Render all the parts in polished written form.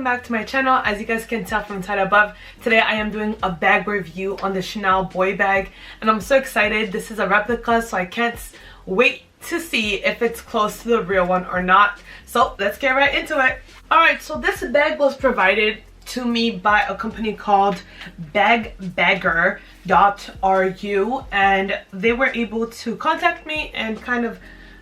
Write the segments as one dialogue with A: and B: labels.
A: welcome back to my channel. As you guys can tell from the title above, today I am doing a bag review on the Chanel boy bag, and I'm so excited. This is a replica, so I can't wait to see if it's close to the real one or not. So let's get right into it. Alright, so this bag was provided to me by a company called bagbagerr.ru, and they were able to contact me and kind of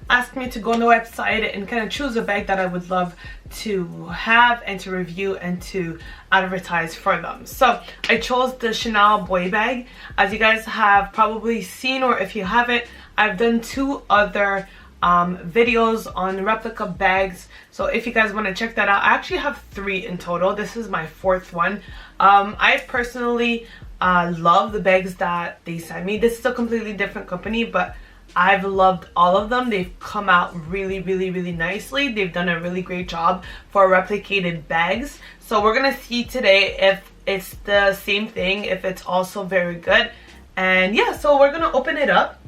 A: asked me to go on the website and kind of choose a bag that I would love to have and to review and to advertise for them. So I chose the Chanel boy bag. As you guys have probably seen, or if you haven't, I've done 2 other videos on replica bags, so if you guys want to check that out, I actually have 3 in total. This is my 4th one. I personally love the bags that they sent me. This is a completely different company, but I've loved all of them. They've come out really nicely. They've done a really great job for replicated bags. So we're gonna see today if it's the same thing, if it's also very good. And yeah, so we're gonna open it up.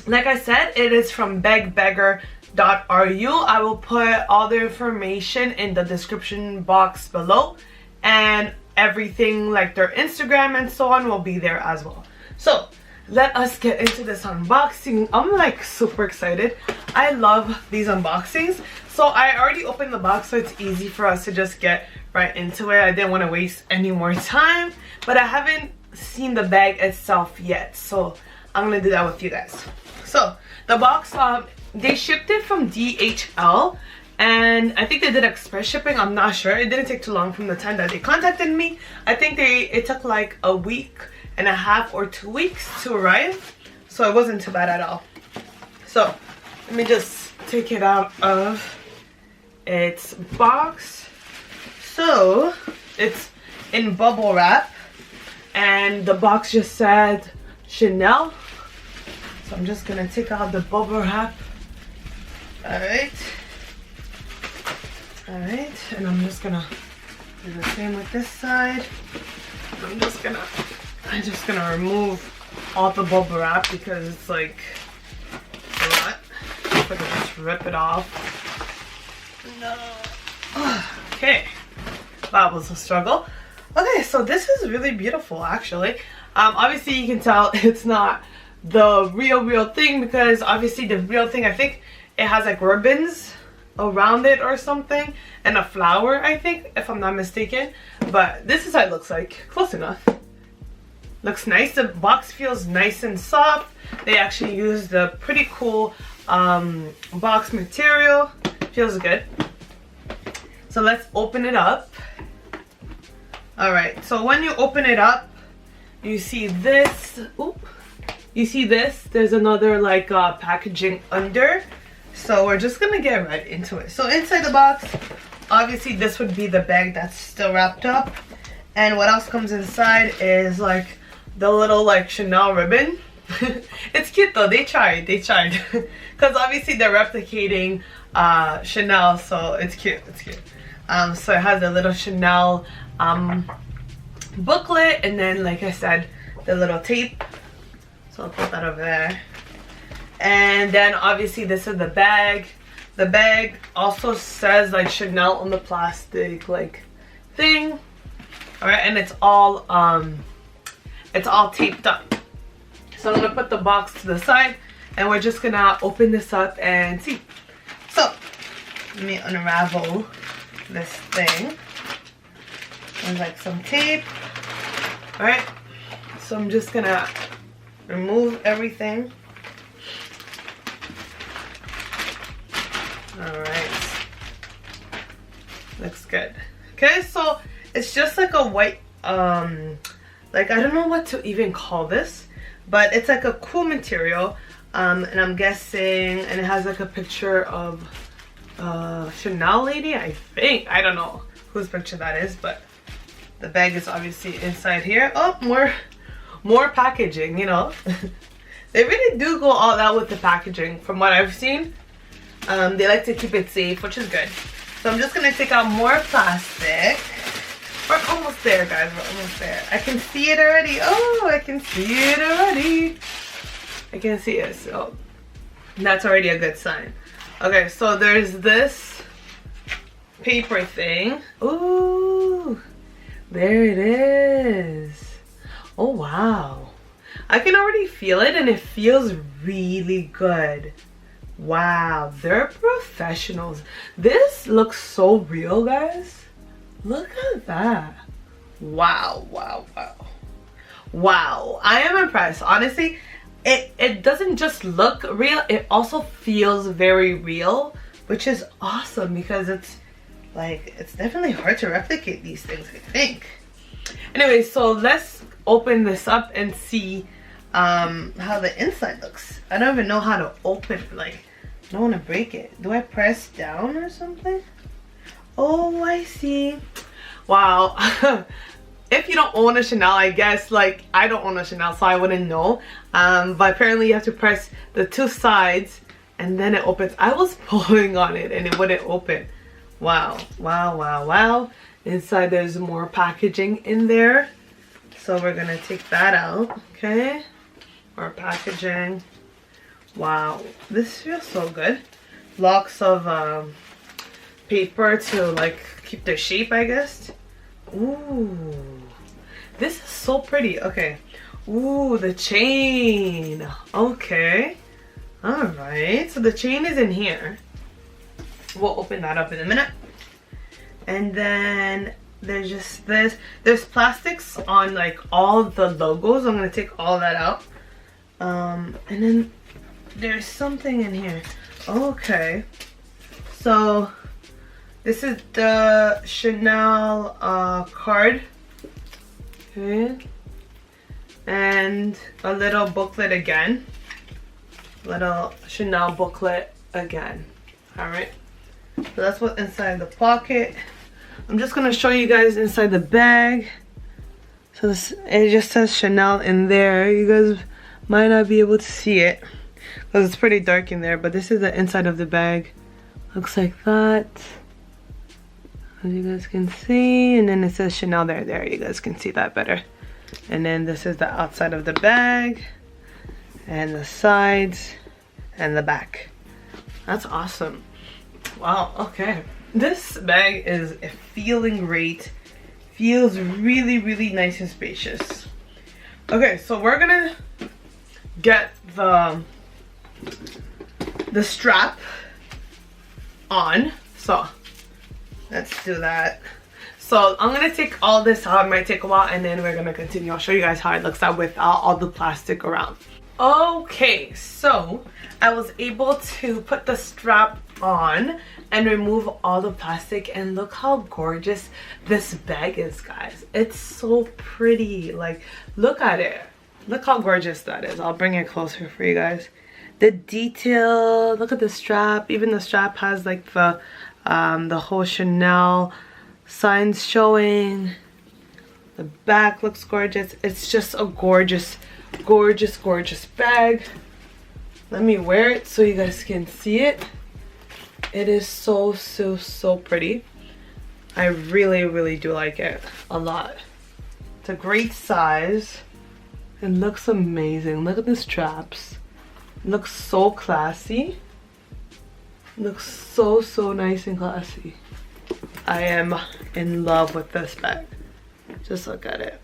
A: Like I said, it is from bagbagerr.ru. I will put all the information in the description box below, and everything like their Instagram and so on will be there as well. So let us get into this unboxing. I'm like super excited. I love these unboxings. So I already opened the box, so it's easy for us to just get right into it. I didn't want to waste any more time, but I haven't seen the bag itself yet, so I'm gonna do that with you guys. So the box, they shipped it from DHL, and I think they did express shipping. I'm not sure. It didn't take too long from the time that they contacted me. I think it took like a week and a half or 2 weeks to arrive, so it wasn't too bad at all. So let me just take it out of its box. So it's in bubble wrap, and the box just said Chanel. So I'm just gonna take out the bubble wrap. Alright, and I'm just gonna do the same with this side. I'm just gonna remove all the bubble wrap because it's like a lot. I'm gonna just rip it off. No. Okay, that was a struggle. Okay, so this is really beautiful actually. Obviously you can tell it's not the real thing, because obviously the real thing, I think it has like ribbons around it or something, and a flower, I think, if I'm not mistaken. But this is how it looks like. Close enough. Looks nice. The box feels nice and soft. They actually used a pretty cool box material. Feels good. So let's open it up. Alright, so when you open it up, you see this. Oop. You see this? There's another like packaging under. So we're just gonna get right into it. So inside the box, obviously this would be the bag that's still wrapped up. And what else comes inside is like the little like Chanel ribbon. It's cute though. They tried. Because obviously they're replicating Chanel, so it's cute. So it has a little Chanel booklet, and then like I said, the little tape. So I'll put that over there. And then obviously this is the bag. The bag also says like Chanel on the plastic like thing. Alright, and it's all taped up. So I'm gonna put the box to the side, and we're just gonna open this up and see. So let me unravel this thing. There's like some tape. Alright, so I'm just gonna remove everything. Alright, looks good. Okay, so it's just like a white like, I don't know what to even call this, but it's like a cool material, and I'm guessing, and it has like a picture of Chanel lady, I think. I don't know whose picture that is, but the bag is obviously inside here. Oh, more packaging, you know. They really do go all out with the packaging from what I've seen. They like to keep it safe, which is good. So I'm just gonna take out more plastic. We're almost there, guys. We're almost there. I can see it already. Oh, I can see it already. I can see it. So that's already a good sign. Okay, so there's this paper thing. Ooh, There it is. Oh wow. I can already feel it and it feels really good. Wow, they're professionals. This looks so real, guys. Look at that. Wow, wow, wow. Wow, I am impressed. Honestly, it doesn't just look real, it also feels very real, which is awesome because it's like, it's definitely hard to replicate these things, I think. Anyway, so let's open this up and see how the inside looks. I don't even know how to open it. Like, I don't want to break it. Do I press down or something? Oh, I see. Wow. If you don't own a Chanel, I guess, like, I don't own a Chanel, so I wouldn't know. But apparently you have to press the two sides and then it opens. I was pulling on it and it wouldn't open. Wow, wow, wow, wow. Inside there's more packaging in there. So we're gonna take that out, okay? Our packaging. Wow, this feels so good. Blocks of paper to like keep the shape, I guess. Ooh, this is so pretty. Okay. Ooh, the chain. Okay. All right. So the chain is in here. We'll open that up in a minute. And then there's just this. There's plastics on like all the logos. I'm gonna take all that out. And then there's something in here. Okay. So this is the Chanel card. Okay. And a little booklet again. Little Chanel booklet again. Alright. So that's what's inside the pocket. I'm just gonna show you guys inside the bag. So this, it just says Chanel in there. You guys might not be able to see it because it's pretty dark in there, but this is the inside of the bag. Looks like that, as you guys can see, and then it says Chanel there. You guys can see that better. And then this is the outside of the bag, and the sides, and the back. That's awesome. Wow, okay. This bag is feeling great. Feels really, really nice and spacious. Okay, so we're gonna get the strap on. So let's do that. So I'm gonna take all this out. It might take a while, and then we're gonna continue. I'll show you guys how it looks out without all the plastic around. Okay, so I was able to put the strap on and remove all the plastic, and look how gorgeous this bag is, guys. It's so pretty. Like, look at it. Look how gorgeous that is. I'll bring it closer for you guys. The detail, look at the strap. Even the strap has like the whole Chanel signs showing. The back looks gorgeous. It's just a gorgeous, gorgeous, gorgeous bag. Let me wear it so you guys can see it. It is so, so, so pretty. I really, really do like it a lot. It's a great size. It looks amazing. Look at the straps. It looks so classy. It looks so, so nice and classy. I am in love with this bag. Just look at it.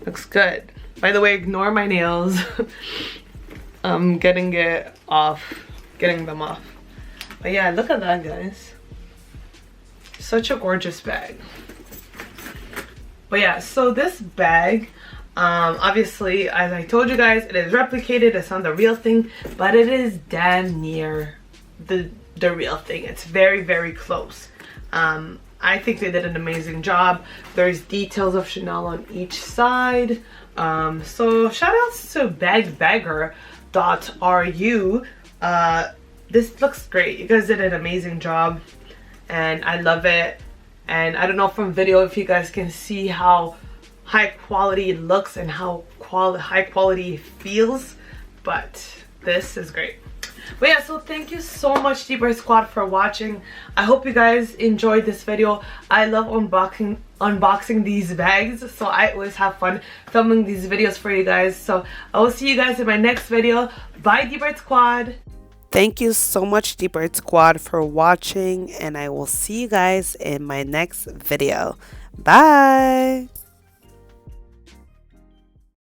A: Looks good. By the way, ignore my nails. I'm getting them off. But yeah, look at that, guys. Such a gorgeous bag. But yeah, so this bag, obviously, as I told you guys, it is replicated. It's not the real thing, but it is damn near the real thing. It's very, very close. I think they did an amazing job. There's details of Chanel on each side. So shout outs to bagbagerr.ru. This looks great. You guys did an amazing job and I love it. And I don't know from video if you guys can see how high quality it looks and how high quality it feels, but this is great. But yeah, so thank you so much DBRIGHT Squad for watching. I hope you guys enjoyed this video. I love unboxing these bags, so I always have fun filming these videos for you guys. So I will see you guys in my next video. Bye DBRIGHT Squad.
B: Thank you so much, DBRIGHT Squad, for watching, and I will see you guys in my next video. Bye!